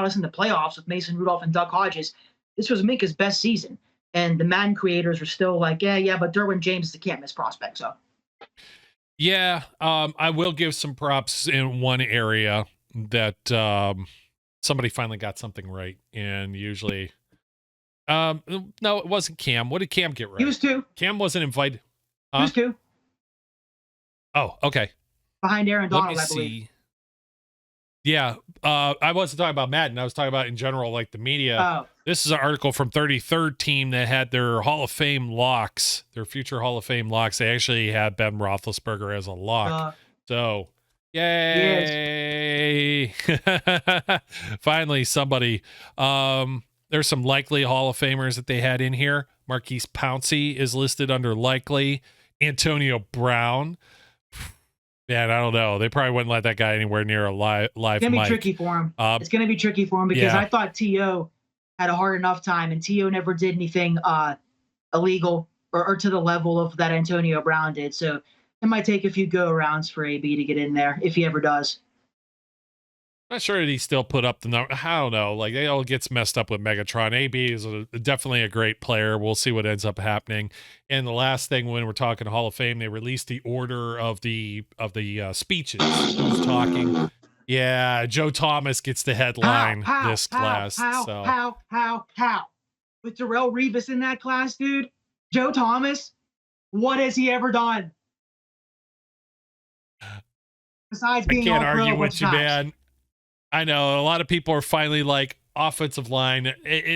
us in the playoffs with Mason Rudolph and Duck Hodges. This was Minkah's best season, and the Madden creators were still like, yeah, but Derwin James is a can't-miss prospect, so. Yeah, I will give some props in one area that somebody finally got something right, and usually, no, it wasn't Cam. What did Cam get right? He was 2. Cam wasn't invited. He was 2. Oh, okay. Behind Aaron Donald, I believe. Yeah. I wasn't talking about Madden. I was talking about in general, like the media. Oh, This is an article from 33rd Team that had their Hall of Fame locks, their future Hall of Fame locks. They actually had Ben Roethlisberger as a lock. So, yay. Finally, somebody. There's some likely Hall of Famers that they had in here. Marquise Pouncey is listed under likely. Antonio Brown. Man, I don't know. They probably wouldn't let that guy anywhere near a live it's gonna mic. be tricky for him. It's gonna be tricky for him because yeah. I thought T.O. had a hard enough time, and T.O. never did anything illegal or to the level of that Antonio Brown did. So it might take a few go-arounds for AB to get in there if he ever does. Not sure that he still put up the number. I don't know. Like, it all gets messed up with Megatron. AB is definitely a great player. We'll see what ends up happening. And the last thing, when we're talking Hall of Fame, they released the order of the speeches. Who's talking? Yeah, Joe Thomas gets the headline this class. How? With Darrelle Revis in that class, dude? Joe Thomas? What has he ever done? Besides being I can't argue with you, man. I know a lot of people are finally like, offensive line.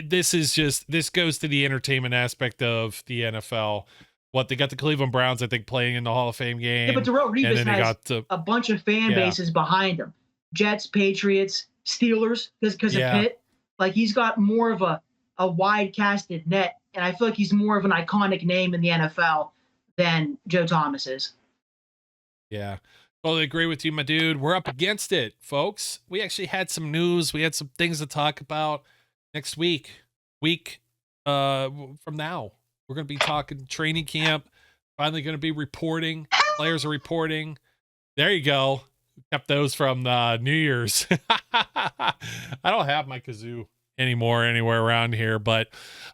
This goes to the entertainment aspect of the NFL. What they got the Cleveland Browns, I think, playing in the Hall of Fame game. Yeah, but Darrelle Revis has a bunch of fan bases behind him. Jets, Patriots, Steelers, because of Pitt. Like, he's got more of a wide casted net, and I feel like he's more of an iconic name in the NFL than Joe Thomas is. Yeah. Totally agree with you, my dude. We're up against it, folks. We actually had some news. We had some things to talk about next week. From now, we're going to be talking training camp. Finally going to be reporting. Players are reporting. There you go. Kept those from New Year's. I don't have my kazoo anymore anywhere around here, but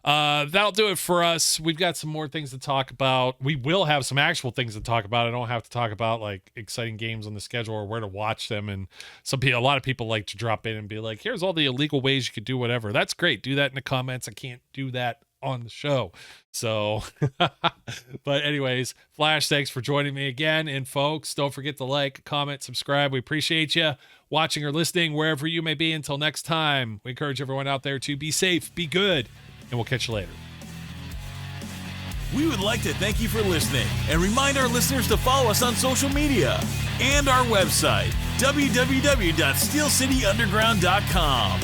that'll do it for us. We've got some more things to talk about. We will have some actual things to talk about. I don't have to talk about like exciting games on the schedule or where to watch them. And a lot of people like to drop in and be like, here's all the illegal ways you could do whatever. That's great. Do that in the comments. I can't do that on the show. So, but anyways, Flash, thanks for joining me again. And folks, don't forget to like, comment, subscribe. We appreciate you watching or listening wherever you may be. Until next time, we encourage everyone out there to be safe, be good, and we'll catch you later. We would like to thank you for listening and remind our listeners to follow us on social media and our website, www.steelcityunderground.com.